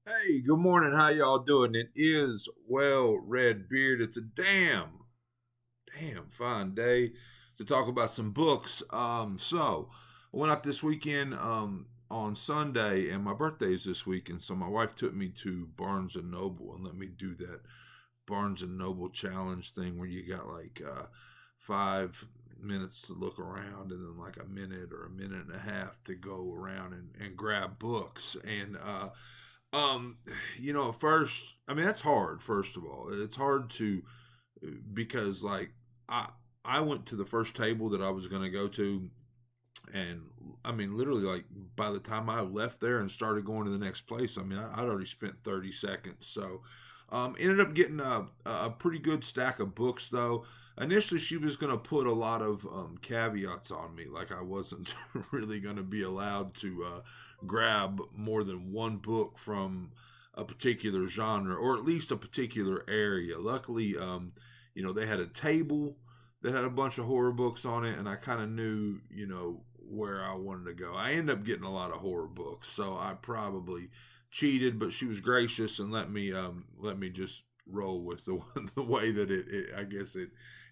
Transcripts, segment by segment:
Hey, good morning. How y'all doing? It is Well Red Beard. It's a damn fine day to talk about some books. So I went out this weekend on Sunday, and my birthday is this weekend. So my wife took me to Barnes and Noble and let me do that Barnes and Noble challenge thing where you got like 5 minutes to look around and then like a minute or a minute and a half to go around and grab books. And um, at first, I mean, that's hard. First of all, it's hard to because like I I went to the first table that I was going to go to, and I mean, literally, like by the time I left there and started going to the next place, I mean, I'd already spent 30 seconds. So, ended up getting a pretty good stack of books though. Initially, she was going to put a lot of caveats on me, like I wasn't really going to be allowed to grab more than one book from a particular genre or at least a particular area. Luckily, they had a table that had a bunch of horror books on it, and I kind of knew, where I wanted to go. I ended up getting a lot of horror books, so I probably cheated, but she was gracious and let me just roll with the the way that I guess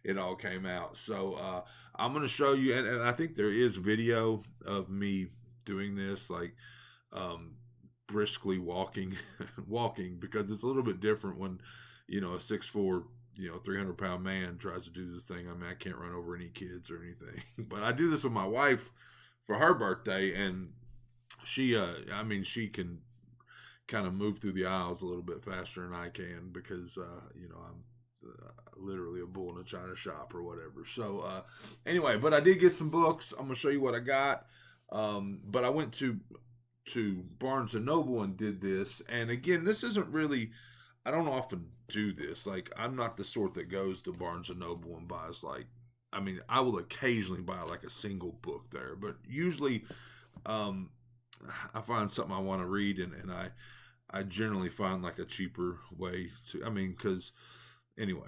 it all came out. So I'm gonna show you, and I think there is video of me doing this, like um, briskly walking because it's a little bit different when a 6'4", 300-pound man tries to do this thing. I mean, I can't run over any kids or anything, but I do this with my wife for her birthday, and I mean, she can kind of move through the aisles a little bit faster than I can because I'm literally a bull in a china shop or whatever. So anyway, but I did get some books. I'm gonna show you what I got. But I went to Barnes and Noble and did this. And again, this isn't really. I don't often do this. Like, I'm not the sort that goes to Barnes and Noble and buys like. I mean, I will occasionally buy like a single book there, but usually, um, I find something I want to read, and I generally find like a cheaper way to. I mean, because anyway,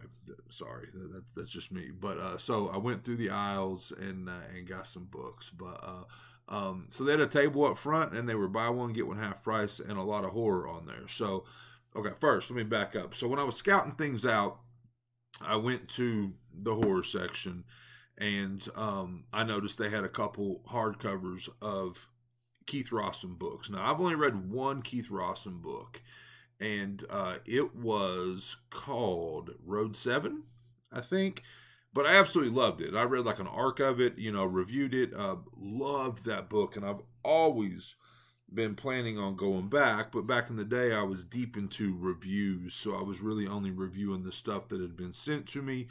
sorry, that's just me. But so I went through the aisles and got some books. But so they had a table up front, and they were buy one get one half price, and a lot of horror on there. So okay, first let me back up. So when I was scouting things out, I went to the horror section, and I noticed they had a couple hardcovers of Keith Rawson books. Now I've only read one Keith Rawson book, and it was called Road 7, I think. But I absolutely loved it. I read like an arc of it, reviewed it, loved that book, and I've always been planning on going back. But back in the day, I was deep into reviews, so I was really only reviewing the stuff that had been sent to me.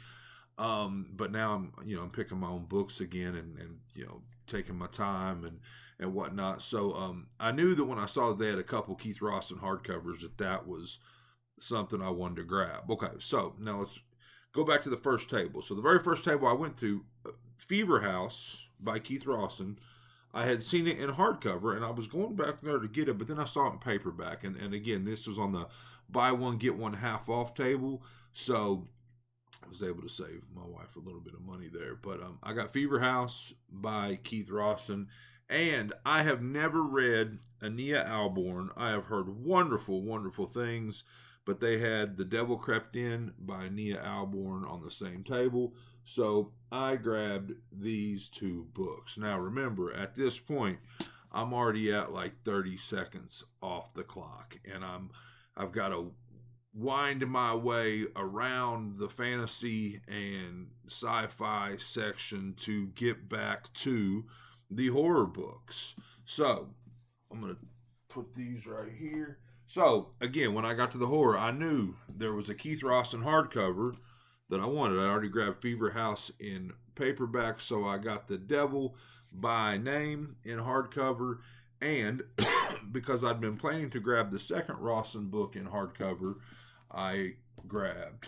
But now I'm picking my own books again and taking my time and whatnot. So I knew that when I saw that they had a couple Keith Rawson hardcovers that was something I wanted to grab. Okay, so now let's go back to the first table. So the very first table I went to, Fever House by Keith Rawson. I had seen it in hardcover, and I was going back there to get it, but then I saw it in paperback. And again, this was on the buy one get one half off table, so I was able to save my wife a little bit of money there. But I got Fever House by Keith Rawson, and I have never read Ania Alborn. I have heard wonderful, wonderful things, but they had The Devil Crept In by Ania Alborn on the same table. So I grabbed these two books. Now remember, at this point, I'm already at like 30 seconds off the clock, and I've got to wind my way around the fantasy and sci-fi section to get back to the horror books. So I'm gonna put these right here. So again, when I got to the horror, I knew there was a Keith Rawson hardcover that I wanted. I already grabbed Fever House in paperback, so I got The Devil by Name in hardcover. And because I'd been planning to grab the second Rawson book in hardcover, I grabbed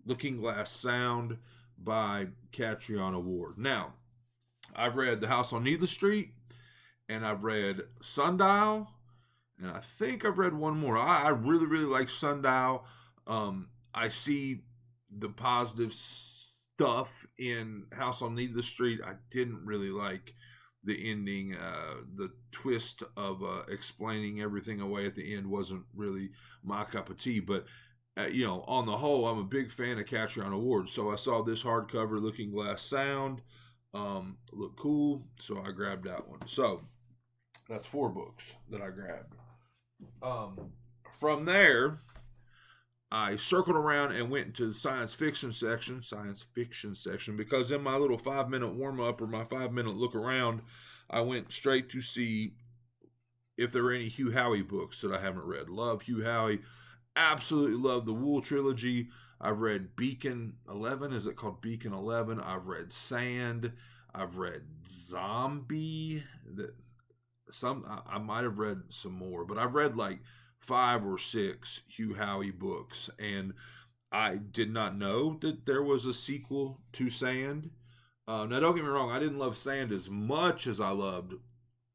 Looking Glass Sound by Catriona Ward. Now, I've read The House on Needless Street, and I've read Sundial, and I think I've read one more. I really, really like Sundial. I see the positive stuff in House on Needless Street. I didn't really like the ending, the twist of explaining everything away at the end wasn't really my cup of tea. But on the whole, I'm a big fan of Catcher on Awards. So I saw this hardcover Looking Glass Sound, looked cool, so I grabbed that one. So that's 4 books that I grabbed. From there, I circled around and went into the science fiction section, because in my little 5-minute warm up or my 5-minute look around, I went straight to see if there were any Hugh Howey books that I haven't read. Love Hugh Howey. Absolutely love the Wool trilogy. I've read Beacon 11. Is it called Beacon 11? I've read Sand. I've read Zombie. I might have read some more, but I've read like 5 or 6 Hugh Howey books, and I did not know that there was a sequel to Sand. Now, don't get me wrong, I didn't love Sand as much as I loved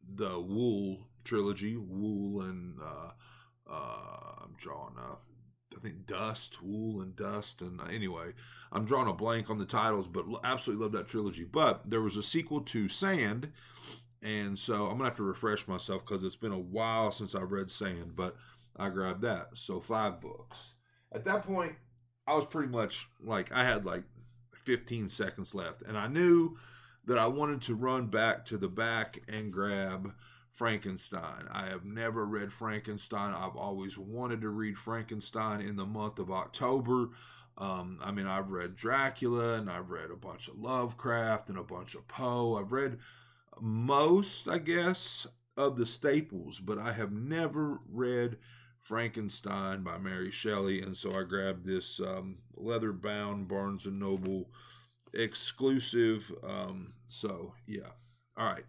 the Wool trilogy. Wool and I'm drawing I think Dust, Wool and Dust, and anyway, I'm drawing a blank on the titles, but absolutely love that trilogy. But there was a sequel to Sand, and so I'm gonna have to refresh myself because it's been a while since I've read Sand, but I grabbed that. So 5 books. At that point, I was pretty much like, I had like 15 seconds left, and I knew that I wanted to run back to the back and grab Frankenstein. I have never read Frankenstein. I've always wanted to read Frankenstein in the month of October. I've read Dracula, and I've read a bunch of Lovecraft and a bunch of Poe. I've read most, I guess, of the staples, but I have never read Frankenstein by Mary Shelley, and so I grabbed this leather-bound Barnes & Noble exclusive. So, yeah. All right.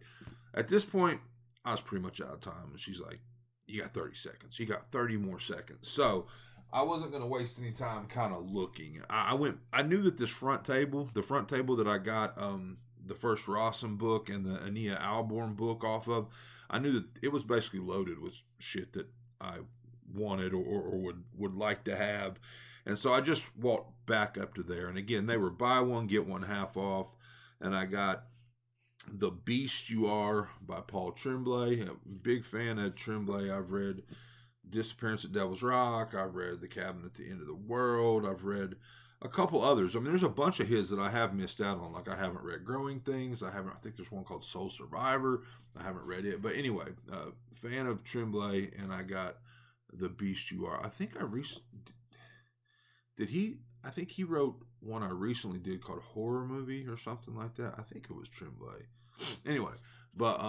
At this point, I was pretty much out of time, and she's like, you got 30 seconds. You got 30 more seconds. So I wasn't going to waste any time kind of looking. I knew that the front table that I got the first Rossum book and the Ania Alborn book off of, I knew that it was basically loaded with shit that I wanted or would like to have. And so I just walked back up to there. And again, they were buy one, get one half off. And I got The Beast You Are by Paul Tremblay. A big fan of Tremblay. I've read Disappearance at Devil's Rock. I've read The Cabin at the End of the World. I've read a couple others. I mean, there's a bunch of his that I have missed out on. Like, I haven't read Growing Things. I think there's one called Soul Survivor. I haven't read it. But anyway, fan of Tremblay, and I got The Beast You Are. I think I think he wrote one I recently did called Horror Movie or something like that. I think it was Tremblay. Anyway, but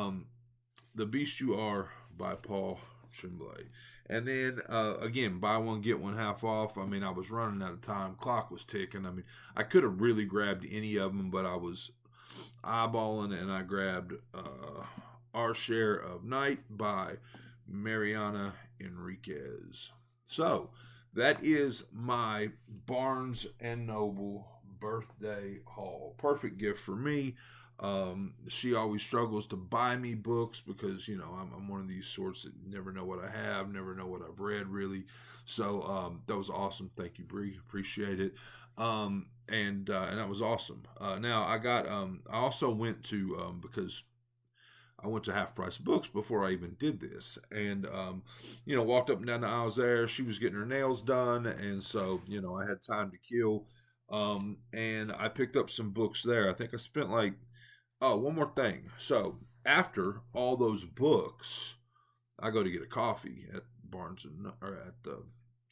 The Beast You Are by Paul Tremblay. And then, again, buy one, get one half off. I mean, I was running out of time. Clock was ticking. I mean, I could have really grabbed any of them, but I was eyeballing, and I grabbed Our Share of Night by Mariana Enriquez. So, that is my Barnes & Noble birthday haul. Perfect gift for me. She always struggles to buy me books because, I'm one of these sorts that never know what I have, never know what I've read, really. So that was awesome. Thank you, Bree. Appreciate it. And that was awesome. Now, I also went to, because I went to Half Price Books before I even did this. And, walked up and down the aisles there. She was getting her nails done. And so, I had time to kill. And I picked up some books there. I think I spent one more thing. So after all those books, I go to get a coffee at at the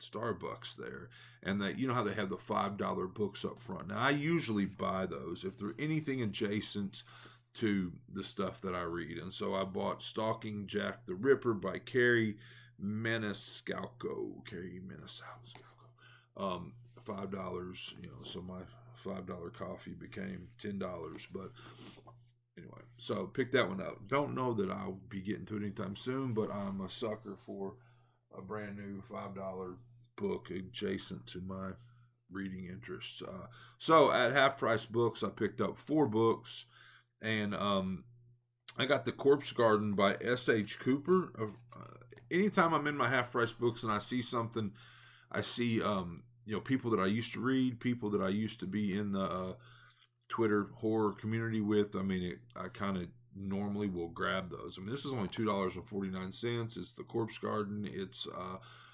Starbucks there. And you know how they have the $5 books up front. Now, I usually buy those if they're anything adjacent to the stuff that I read. And so I bought Stalking Jack the Ripper by Carrie Maniscalco. $5, so my $5 coffee became $10. But anyway, so pick that one up. Don't know that I'll be getting to it anytime soon, but I'm a sucker for a brand new $5 book adjacent to my reading interests. So at Half Price Books, I picked up 4 books, and I got The Corpse Garden by S.H. Cooper. Anytime I'm in my Half Price Books and I see something, I see people that I used to read, people that I used to be in the Twitter horror community with. I mean, I kind of normally will grab those. I mean, this is only $2.49. It's The Corpse Garden. It's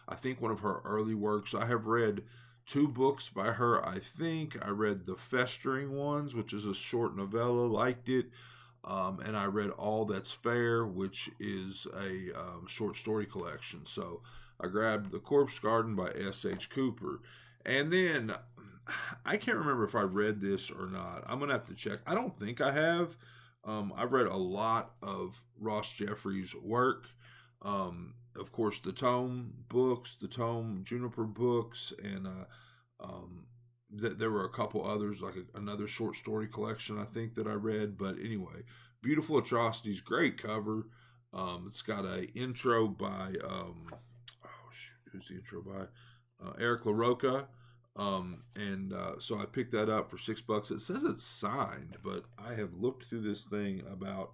I think one of her early works. I have read two books by her. I think I read The Festering Ones, which is a short novella, liked it. And I read All That's Fair, which is a short story collection. So I grabbed The Corpse Garden by S.H. Cooper. And then I can't remember if I read this or not. I'm going to have to check. I don't think I have. I've read a lot of Ross Jeffries' work. Of course, the Tome books, the Tome Juniper books, and there were a couple others, like another short story collection I think that I read. But anyway, Beautiful Atrocities, great cover. It's got a intro by who's the intro by? Eric LaRocca. So I picked that up for $6. It says it's signed, but I have looked through this thing about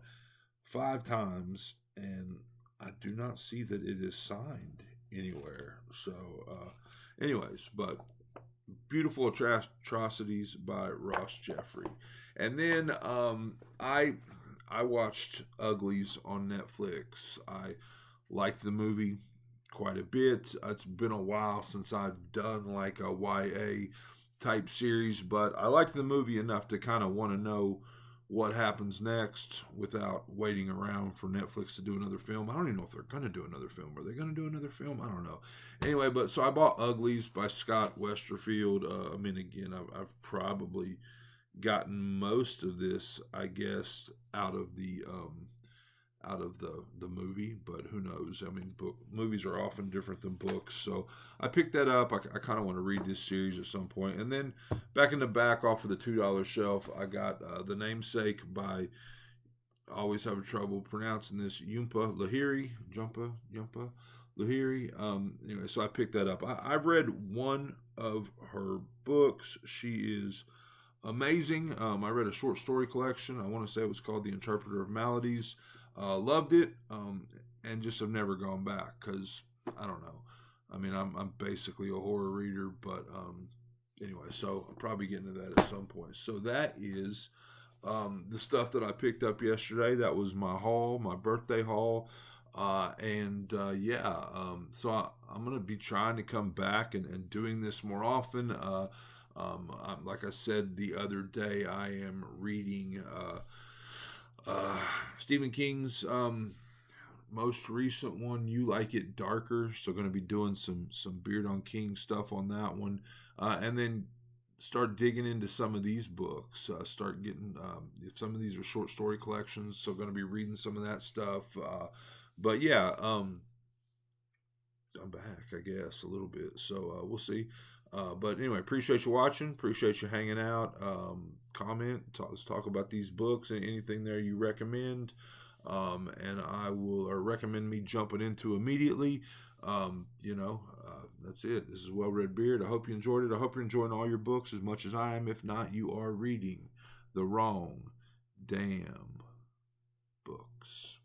5 times and I do not see that it is signed anywhere. So, anyways, but Beautiful Atrocities by Ross Jeffrey. And then I watched Uglies on Netflix. I liked the movie quite a bit. It's been a while since I've done like a YA type series, but I liked the movie enough to kind of want to know what happens next without waiting around for Netflix to do another film. I don't even know if they're going to do another film. Are they going to do another film? I don't know. Anyway, but so I bought Uglies by Scott Westerfield. I mean, again, I've probably gotten most of this, I guess, out of the movie, but who knows? I mean, movies are often different than books, so I picked that up. I kind of want to read this series at some point. And then back in the back off of the $2 shelf, I got The Namesake by, I always have trouble pronouncing this, Jhumpa Lahiri. Anyway, so I picked that up. I've read one of her books. She is amazing. I read a short story collection. I want to say it was called The Interpreter of Maladies. Loved it, and just have never gone back because I don't know. I mean, I'm basically a horror reader, but anyway, so I'll probably get into that at some point. So that is the stuff that I picked up yesterday. That was my haul, my birthday haul, so I'm gonna be trying to come back and doing this more often. Like I said the other day, I am reading Stephen King's most recent one, You Like It Darker. So going to be doing some Beard on King stuff on that one, and then start digging into some of these books. Start getting some of these are short story collections, so going to be reading some of that stuff. But yeah, I'm back, I guess, a little bit. So we'll see. But anyway, appreciate you watching. Appreciate you hanging out. Comment. Let's talk about these books and anything there you recommend. And I will recommend me jumping into immediately. That's it. This is Well Read Beard. I hope you enjoyed it. I hope you're enjoying all your books as much as I am. If not, you are reading the wrong damn books.